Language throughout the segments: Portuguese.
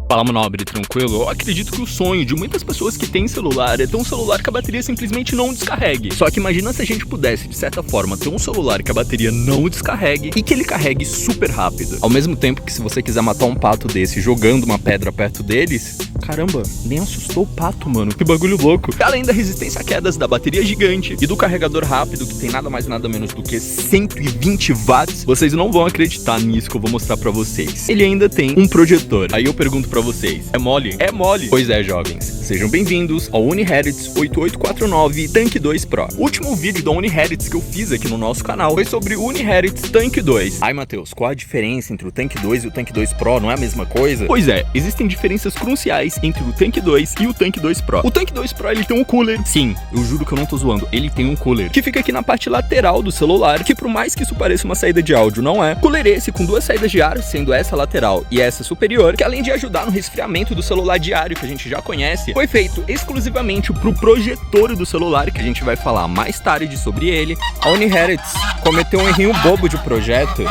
Fala, manobre, tranquilo? Eu acredito que o sonho de muitas pessoas que têm celular é ter um celular que a bateria simplesmente não descarregue. Só que imagina se a gente pudesse, de certa forma, ter um celular que a bateria não descarregue e que ele carregue super rápido. Ao mesmo tempo que se você quiser matar um pato desse jogando uma pedra perto deles... Caramba, nem assustou o pato, mano. Que bagulho louco. Além da resistência a quedas da bateria gigante e do carregador rápido, que tem nada mais nada menos do que 120 watts, vocês não vão acreditar nisso que eu vou mostrar pra vocês. Ele ainda tem um projetor. Aí eu pergunto pra vocês, é mole? É mole! Pois é, jovens. Sejam bem-vindos ao Unihertz 8849 Tank 2 Pro. O último vídeo da Unihertz que eu fiz aqui no nosso canal foi sobre o Unihertz Tank 2. Ai, Matheus, qual a diferença entre o Tank 2 e o Tank 2 Pro? Não é a mesma coisa? Pois é, existem diferenças cruciais entre o Tank 2 e o Tank 2 Pro. O Tank 2 Pro, ele tem um cooler. Sim, eu juro que eu não tô zoando. Ele tem um cooler que fica aqui na parte lateral do celular, que por mais que isso pareça uma saída de áudio, não é. Cooler esse com duas saídas de ar, sendo essa lateral e essa superior, que além de ajudar no resfriamento do celular diário, que a gente já conhece, foi feito exclusivamente pro projetor do celular, que a gente vai falar mais tarde sobre ele. A Unihertz cometeu um errinho bobo de projeto.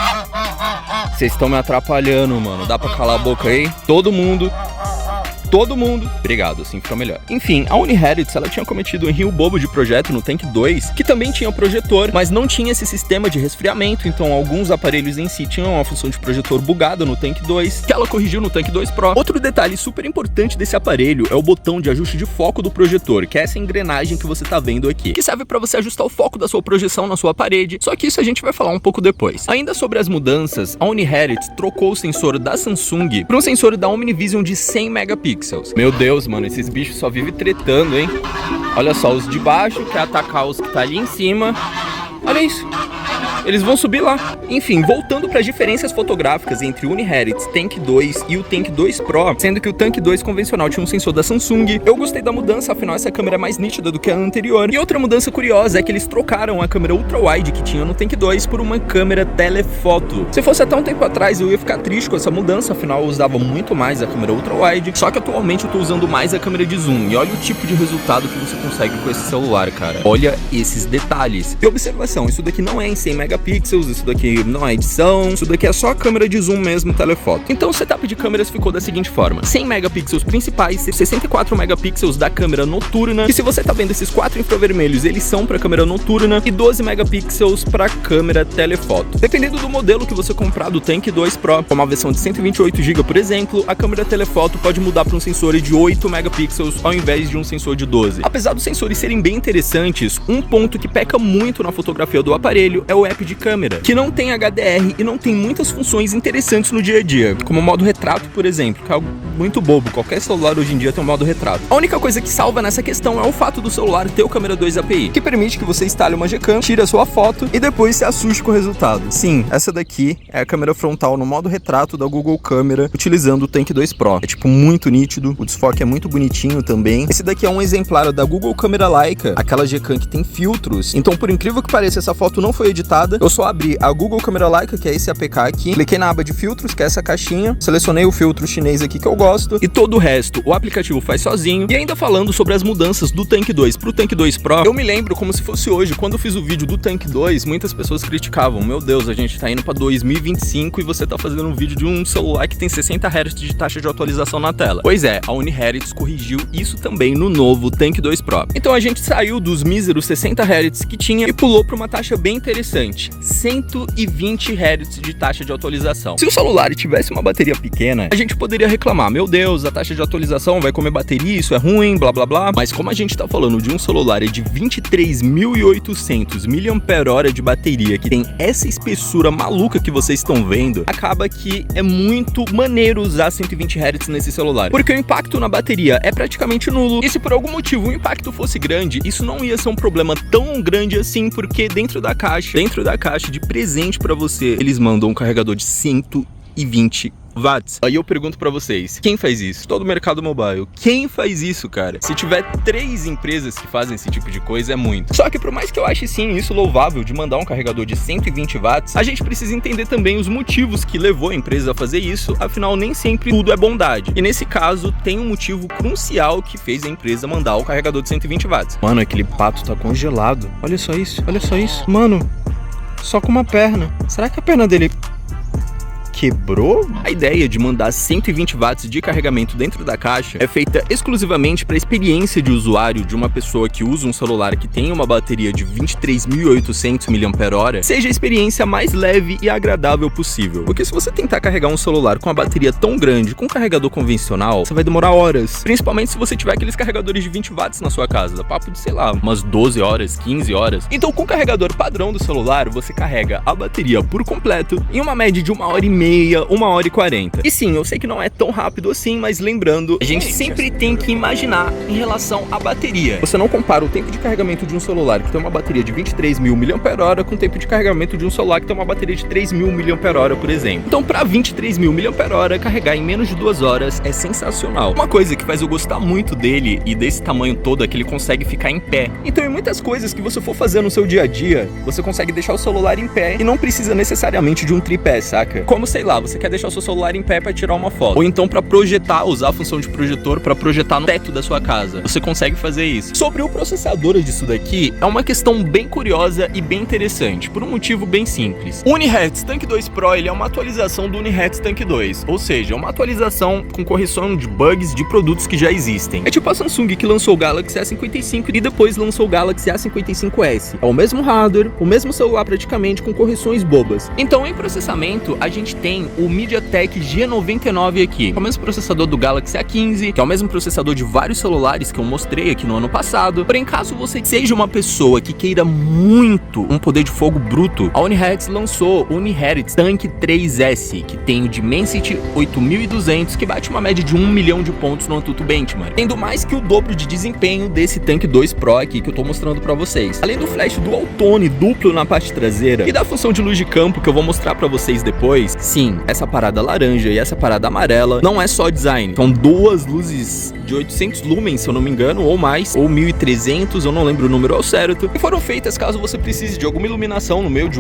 Vocês estão me atrapalhando, mano. Dá pra calar a boca aí? Todo mundo. Obrigado, assim fica melhor. Enfim, a Unihertz, ela tinha cometido um erro bobo de projeto no Tank 2, que também tinha projetor, mas não tinha esse sistema de resfriamento, então alguns aparelhos em si tinham uma função de projetor bugada no Tank 2, que ela corrigiu no Tank 2 Pro. Outro detalhe super importante desse aparelho é o botão de ajuste de foco do projetor, que é essa engrenagem que você tá vendo aqui, que serve para você ajustar o foco da sua projeção na sua parede, só que isso a gente vai falar um pouco depois. Ainda sobre as mudanças, a Unihertz trocou o sensor da Samsung para um sensor da OmniVision de 100 megapixels. Meu Deus, mano, esses bichos só vivem tretando, hein? Olha só, os de baixo quer atacar os que tá ali em cima. Olha isso. Eles vão subir lá. Enfim, voltando para as diferenças fotográficas entre o Unihertz Tank 2 e o Tank 2 Pro, sendo que o Tank 2 convencional tinha um sensor da Samsung, eu gostei da mudança, afinal essa câmera é mais nítida do que a anterior. E outra mudança curiosa é que eles trocaram a câmera ultra-wide que tinha no Tank 2 por uma câmera telefoto. Se fosse até um tempo atrás eu ia ficar triste com essa mudança, afinal eu usava muito mais a câmera ultra-wide, só que atualmente eu tô usando mais a câmera de zoom. E olha o tipo de resultado que você consegue com esse celular, cara. Olha esses detalhes. E observação, isso daqui não é em 100 megapixels, isso daqui não é edição, isso daqui é só a câmera de zoom mesmo, telefoto. Então o setup de câmeras ficou da seguinte forma: 100 megapixels principais, 64 megapixels da câmera noturna, e se você tá vendo esses 4 infravermelhos, eles são para câmera noturna, e 12 megapixels para câmera telefoto. Dependendo do modelo que você comprar do Tank 2 Pro, como a versão de 128 GB, por exemplo, a câmera telefoto pode mudar para um sensor de 8 megapixels ao invés de um sensor de 12. Apesar dos sensores serem bem interessantes, um ponto que peca muito na fotografia do aparelho é o app de câmera, que não tem HDR e não tem muitas funções interessantes no dia a dia, como o modo retrato, por exemplo, que é algo muito bobo. Qualquer celular hoje em dia tem um modo retrato. A única coisa que salva nessa questão é o fato do celular ter o câmera 2 API, que permite que você instale uma Gcam, tire a sua foto e depois se assuste com o resultado. Sim, essa daqui é a câmera frontal no modo retrato da Google Câmera, utilizando o Tank 2 Pro. É tipo muito nítido, o desfoque é muito bonitinho também. Esse daqui é um exemplar da Google Câmera Leica, aquela Gcam que tem filtros. Então, por incrível que pareça, essa foto não foi editada. Eu só abri a Google Câmera Leica, que é esse APK aqui, cliquei na aba de filtros, que é essa caixinha, selecionei o filtro chinês aqui que eu gosto, e todo o resto o aplicativo faz sozinho. E ainda falando sobre as mudanças do Tank 2 pro Tank 2 Pro, eu me lembro como se fosse hoje, quando eu fiz o vídeo do Tank 2, muitas pessoas criticavam: meu Deus, a gente tá indo pra 2025 e você tá fazendo um vídeo de um celular que tem 60 Hz de taxa de atualização na tela. Pois é, a Unihertz corrigiu isso também no novo Tank 2 Pro. Então a gente saiu dos míseros 60 Hz que tinha e pulou pra uma taxa bem interessante: 120 Hz de taxa de atualização. Se o celular tivesse uma bateria pequena, a gente poderia reclamar: meu Deus, a taxa de atualização vai comer bateria, isso é ruim, blá blá blá. Mas como a gente tá falando de um celular de 23.800 mAh de bateria, que tem essa espessura maluca que vocês estão vendo, acaba que é muito maneiro usar 120 Hz nesse celular, porque o impacto na bateria é praticamente nulo. E se por algum motivo o impacto fosse grande, isso não ia ser um problema tão grande assim, porque dentro da caixa de presente pra você, eles mandam um carregador de 120 watts. Aí eu pergunto pra vocês, quem faz isso? Todo o mercado mobile. Quem faz isso, cara? Se tiver 3 empresas que fazem esse tipo de coisa, é muito. Só que por mais que eu ache sim isso louvável de mandar um carregador de 120 watts, a gente precisa entender também os motivos que levou a empresa a fazer isso, afinal nem sempre tudo é bondade. E nesse caso, tem um motivo crucial que fez a empresa mandar o carregador de 120 watts. Mano, aquele pato tá congelado. Olha só isso, olha só isso. Mano, só com uma perna. Será que a perna dele... quebrou? A ideia de mandar 120 watts de carregamento dentro da caixa é feita exclusivamente para a experiência de usuário de uma pessoa que usa um celular que tem uma bateria de 23.800 mAh seja a experiência mais leve e agradável possível. Porque se você tentar carregar um celular com a bateria tão grande com um carregador convencional, você vai demorar horas. Principalmente se você tiver aqueles carregadores de 20 watts na sua casa. Papo de, sei lá, umas 12 horas, 15 horas. Então com o carregador padrão do celular, você carrega a bateria por completo em uma média de 1h30, 1h40. E sim, eu sei que não é tão rápido assim, mas lembrando, a gente sempre tem que imaginar em relação à bateria. Você não compara o tempo de carregamento de um celular que tem uma bateria de 23.000 mAh com o tempo de carregamento de um celular que tem uma bateria de 3.000 mAh, por exemplo. Então para 23.000 mAh, carregar em menos de 2 horas é sensacional. Uma coisa que faz eu gostar muito dele e desse tamanho todo é que ele consegue ficar em pé. Então em muitas coisas que você for fazer no seu dia a dia, você consegue deixar o celular em pé e não precisa necessariamente de um tripé, saca? Como, sei lá, você quer deixar o seu celular em pé para tirar uma foto, ou então para projetar, usar a função de projetor para projetar no teto da sua casa. Você consegue fazer isso. Sobre o processador disso daqui, é uma questão bem curiosa e bem interessante, por um motivo bem simples. O Unihertz Tank 2 Pro, ele é uma atualização do Unihertz Tank 2, ou seja, é uma atualização com correção de bugs de produtos que já existem. É tipo a Samsung que lançou o Galaxy A55 e depois lançou o Galaxy A55s. É o mesmo hardware, o mesmo celular praticamente, com correções bobas. Então em processamento, a gente tem o MediaTek G99 aqui, que é o mesmo processador do Galaxy A15, que é o mesmo processador de vários celulares que eu mostrei aqui no ano passado. Porém, caso você seja uma pessoa que queira muito um poder de fogo bruto, a Unihertz lançou o Unihertz Tank 3S, que tem o Dimensity 8200, que bate uma média de 1 milhão de pontos no Antutu Benchmark, tendo mais que o dobro de desempenho desse Tank 2 Pro aqui que eu tô mostrando pra vocês. Além do flash dual tone duplo na parte traseira e da função de luz de campo que eu vou mostrar pra vocês depois, sim, essa parada laranja e essa parada amarela não é só design, são duas luzes de 800 lumens, se eu não me engano, ou mais, ou 1300, eu não lembro o número ao certo, e foram feitas caso você precise de alguma iluminação no meio de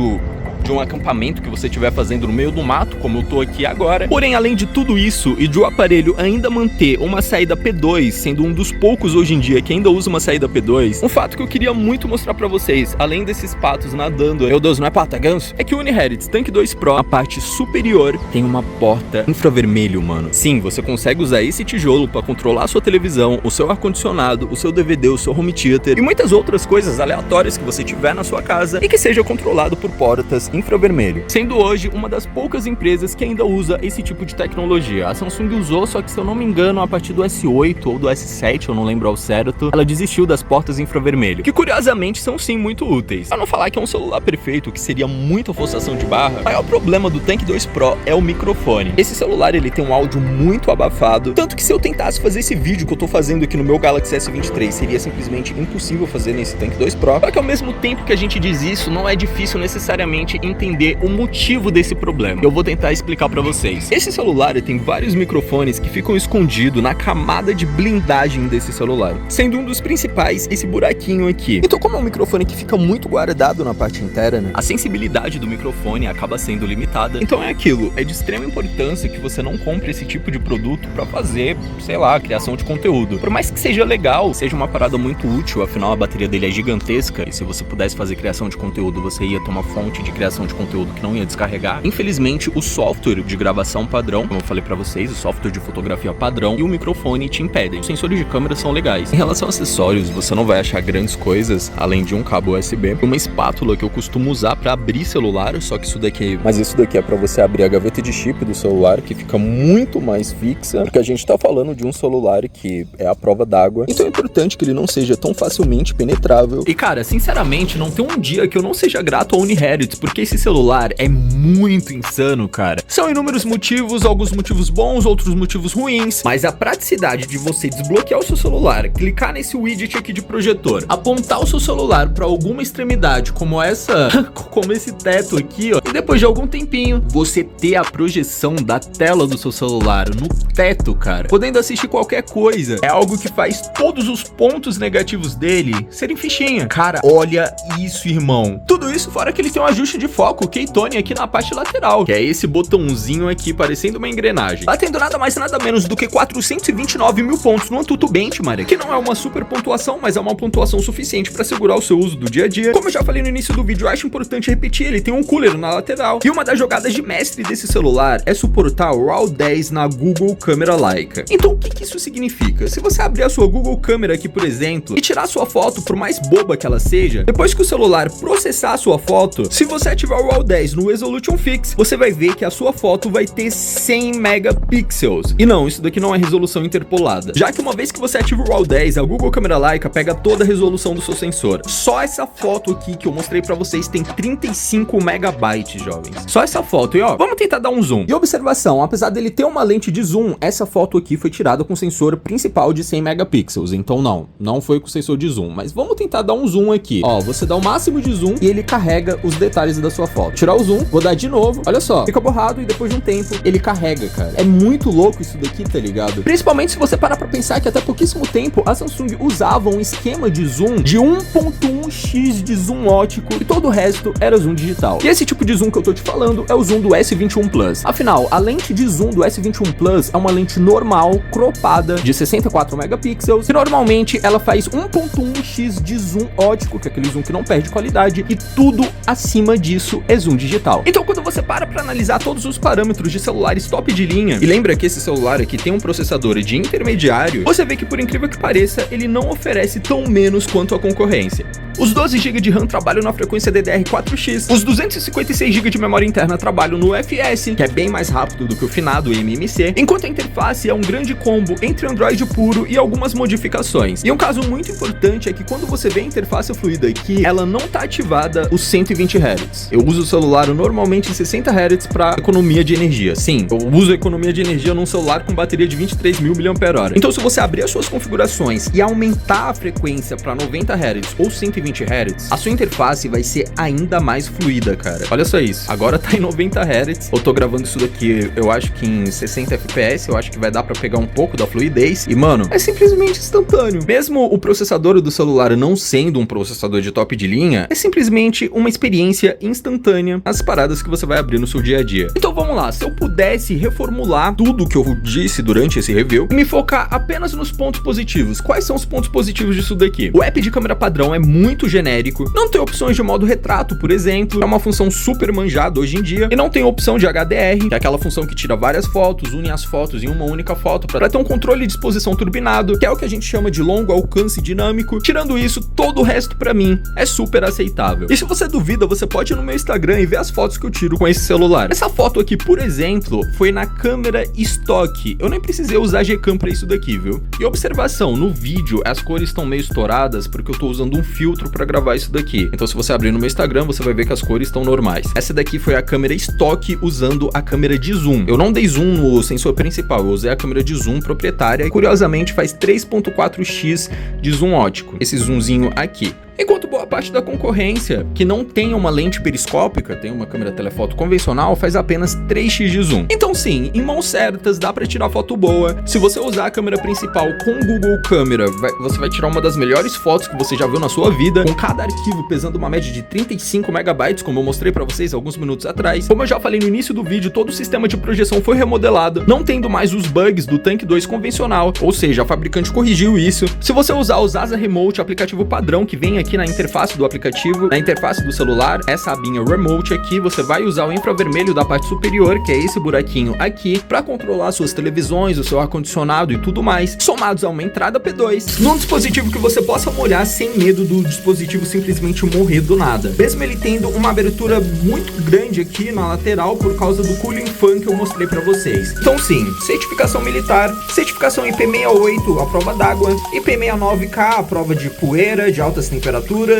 um acampamento que você estiver fazendo no meio do mato, como eu tô aqui agora. Porém, além de tudo isso e de o aparelho ainda manter uma saída P2, sendo um dos poucos hoje em dia que ainda usa uma saída P2, um fato que eu queria muito mostrar pra vocês, além desses patos nadando, meu Deus, não é pato, é ganso? É que o Unihertz Tank 2 Pro, a parte superior, tem uma porta infravermelho, mano. Sim, você consegue usar esse tijolo pra controlar a sua televisão, o seu ar-condicionado, o seu DVD, o seu home theater e muitas outras coisas aleatórias que você tiver na sua casa e que seja controlado por portas infravermelho, sendo hoje uma das poucas empresas que ainda usa esse tipo de tecnologia. A Samsung usou, só que se eu não me engano, a partir do S8 ou do S7, eu não lembro ao certo, ela desistiu das portas infravermelho, que curiosamente são sim muito úteis. Pra não falar que é um celular perfeito, que seria muita forçação de barra, o maior problema do Tank 2 Pro é o microfone. Esse celular, ele tem um áudio muito abafado, tanto que se eu tentasse fazer esse vídeo que eu tô fazendo aqui no meu Galaxy S23, seria simplesmente impossível fazer nesse Tank 2 Pro. Só que ao mesmo tempo que a gente diz isso, não é difícil necessariamente entender o motivo desse problema. Eu vou tentar explicar pra vocês. Esse celular tem vários microfones que ficam escondidos na camada de blindagem desse celular, sendo um dos principais esse buraquinho aqui. Então, como é um microfone que fica muito guardado na parte interna, a sensibilidade do microfone acaba sendo limitada. Então é aquilo, é de extrema importância que você não compre esse tipo de produto pra fazer, sei lá, criação de conteúdo. Por mais que seja legal, seja uma parada muito útil, afinal a bateria dele é gigantesca e se você pudesse fazer criação de conteúdo, você ia ter uma fonte de criação de conteúdo que não ia descarregar. Infelizmente, o software de gravação padrão, como eu falei pra vocês, o software de fotografia padrão e o microfone te impedem. Os sensores de câmera são legais. Em relação a acessórios, você não vai achar grandes coisas, além de um cabo USB, uma espátula que eu costumo usar pra abrir celular, só que isso daqui... Mas isso daqui é pra você abrir a gaveta de chip do celular, que fica muito mais fixa, porque a gente tá falando de um celular que é a prova d'água, então é importante que ele não seja tão facilmente penetrável. E cara, sinceramente, não tem um dia que eu não seja grato ao Unihertz, porque esse celular é muito insano, cara. São inúmeros motivos, alguns motivos bons, outros motivos ruins, mas a praticidade de você desbloquear o seu celular, clicar nesse widget aqui de projetor, apontar o seu celular para alguma extremidade, como essa, como esse teto aqui, ó, e depois de algum tempinho, você ter a projeção da tela do seu celular no teto, cara, podendo assistir qualquer coisa, é algo que faz todos os pontos negativos dele serem fichinha. Cara, olha isso, irmão. Tudo isso fora que ele tem um ajuste de de foco Keitone aqui na parte lateral, que é esse botãozinho aqui parecendo uma engrenagem. Tá tendo nada mais nada menos do que 429 mil pontos no AnTuTu Benchmark, que não é uma super pontuação, mas é uma pontuação suficiente para segurar o seu uso do dia a dia. Como eu já falei no início do vídeo, eu acho importante repetir, ele tem um cooler na lateral, e uma das jogadas de mestre desse celular é suportar o RAW 10 na Google Câmera Leica. Então o que isso significa? Se você abrir a sua Google Câmera aqui, por exemplo, e tirar sua foto, por mais boba que ela seja, depois que o celular processar a sua foto, se você ativar o RAW 10 no Resolution Fix, você vai ver que a sua foto vai ter 100 megapixels. E não, isso daqui não é resolução interpolada, já que uma vez que você ativa o RAW 10, a Google Câmera Leica pega toda a resolução do seu sensor. Só essa foto aqui que eu mostrei pra vocês tem 35 megabytes, jovens. Só essa foto. E ó, vamos tentar dar um zoom. E observação, apesar dele ter uma lente de zoom, essa foto aqui foi tirada com sensor principal de 100 megapixels. Então não foi com sensor de zoom. Mas vamos tentar dar um zoom aqui. Ó, você dá o máximo de zoom e ele carrega os detalhes da sua foto. Tirar o zoom, vou dar de novo. Olha só, fica borrado e depois de um tempo ele carrega, cara. É muito louco isso daqui, tá ligado? Principalmente se você parar pra pensar que até pouquíssimo tempo a Samsung usava um esquema de zoom de 1.1x de zoom ótico e todo o resto era zoom digital. E esse tipo de zoom que eu tô te falando é o zoom do S21 Plus. Afinal, a lente de zoom do S21 Plus é uma lente normal, cropada, de 64 megapixels, e normalmente ela faz 1.1x de zoom ótico, que é aquele zoom que não perde qualidade, e tudo acima disso é zoom digital. Então quando você para analisar todos os parâmetros de celulares top de linha, e lembra que esse celular aqui tem um processador de intermediário, você vê que, por incrível que pareça, ele não oferece tão menos quanto a concorrência. Os 12 GB de RAM trabalham na frequência DDR4X, os 256 GB de memória interna trabalham no UFS, que é bem mais rápido do que o finado MMC, enquanto a interface é um grande combo entre Android puro e algumas modificações. E um caso muito importante é que quando você vê a interface fluida aqui, ela não tá ativada os 120 Hz. Eu uso o celular normalmente em 60 Hz para economia de energia. Sim, eu uso economia de energia num celular com bateria de 23.000 mAh. Então se você abrir as suas configurações e aumentar a frequência para 90 Hz ou 120 Hz, a sua interface vai ser ainda mais fluida, cara. Olha só isso. Agora tá em 90 Hz. Eu tô gravando isso daqui, eu acho que em 60 FPS, eu acho que vai dar pra pegar um pouco da fluidez. E, mano, é simplesmente instantâneo. Mesmo o processador do celular não sendo um processador de top de linha, é simplesmente uma experiência instantânea nas paradas que você vai abrir no seu dia a dia. Então vamos lá, se eu pudesse reformular tudo que eu disse durante esse review e me focar apenas nos pontos positivos, quais são os pontos positivos disso daqui? O app de câmera padrão é muito genérico, não tem opções de modo retrato, por exemplo, é uma função super manjada hoje em dia, e não tem opção de HDR, que é aquela função que tira várias fotos, une as fotos em uma única foto para ter um controle de exposição turbinado, que é o que a gente chama de longo alcance dinâmico. Tirando isso, todo o resto pra mim é super aceitável. E se você duvida, você pode ir no meu Instagram e ver as fotos que eu tiro com esse celular. Essa foto aqui, por exemplo, foi na câmera estoque. Eu nem precisei usar Gcam pra isso daqui, viu? E observação, no vídeo as cores estão meio estouradas porque eu tô usando um filtro pra gravar isso daqui. Então se você abrir no meu Instagram, você vai ver que as cores estão normais. Essa daqui foi a câmera estoque usando a câmera de zoom. Eu não dei zoom no sensor principal, eu usei a câmera de zoom proprietária e curiosamente faz 3.4x de zoom ótico. Esse zoomzinho aqui. Enquanto boa parte da concorrência, que não tem uma lente periscópica, tem uma câmera telefoto convencional, faz apenas 3x de zoom. Então sim, em mãos certas dá pra tirar foto boa. Se você usar a câmera principal com Google Câmera, você vai tirar uma das melhores fotos que você já viu na sua vida, com cada arquivo pesando uma média de 35 megabytes, como eu mostrei pra vocês alguns minutos atrás. Como eu já falei no início do vídeo, todo o sistema de projeção foi remodelado, não tendo mais os bugs do Tank 2 convencional, ou seja, a fabricante corrigiu isso. Se você usar o Zaza Remote, aplicativo padrão que vem aqui na interface do aplicativo, na interface do celular, essa abinha Remote aqui, você vai usar o infravermelho da parte superior, que é esse buraquinho aqui, para controlar suas televisões, o seu ar-condicionado e tudo mais, somados a uma entrada P2, num dispositivo que você possa molhar sem medo do dispositivo simplesmente morrer do nada. Mesmo ele tendo uma abertura muito grande aqui na lateral por causa do cooling fan que eu mostrei para vocês. Então sim, certificação militar, certificação IP68, a prova d'água, IP69K, a prova de poeira, de altas temperaturas,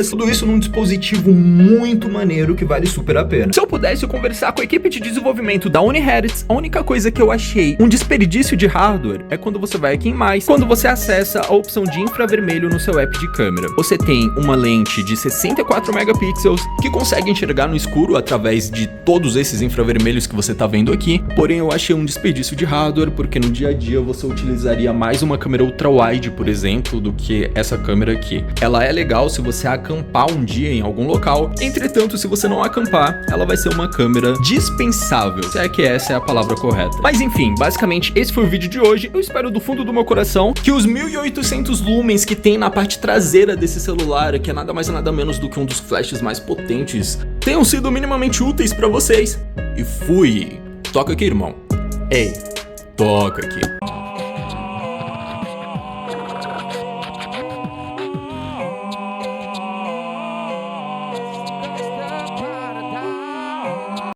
tudo isso num dispositivo muito maneiro que vale super a pena. Se eu pudesse conversar com a equipe de desenvolvimento da Unihertz, a única coisa que eu achei um desperdício de hardware é quando você vai aqui em mais, quando você acessa a opção de infravermelho no seu app de câmera. Você tem uma lente de 64 megapixels que consegue enxergar no escuro através de todos esses infravermelhos que você tá vendo aqui, porém eu achei um desperdício de hardware porque no dia a dia você utilizaria mais uma câmera ultra-wide, por exemplo, do que essa câmera aqui. Ela é legal se você acampar um dia em algum local. Entretanto, se você não acampar, ela vai ser uma câmera dispensável, se é que essa é a palavra correta. Mas enfim, basicamente esse foi o vídeo de hoje. Eu espero do fundo do meu coração que os 1800 lumens que tem na parte traseira desse celular, que é nada mais nada menos do que um dos flashes mais potentes, tenham sido minimamente úteis pra vocês. E fui! Toca aqui, irmão. Ei, toca aqui.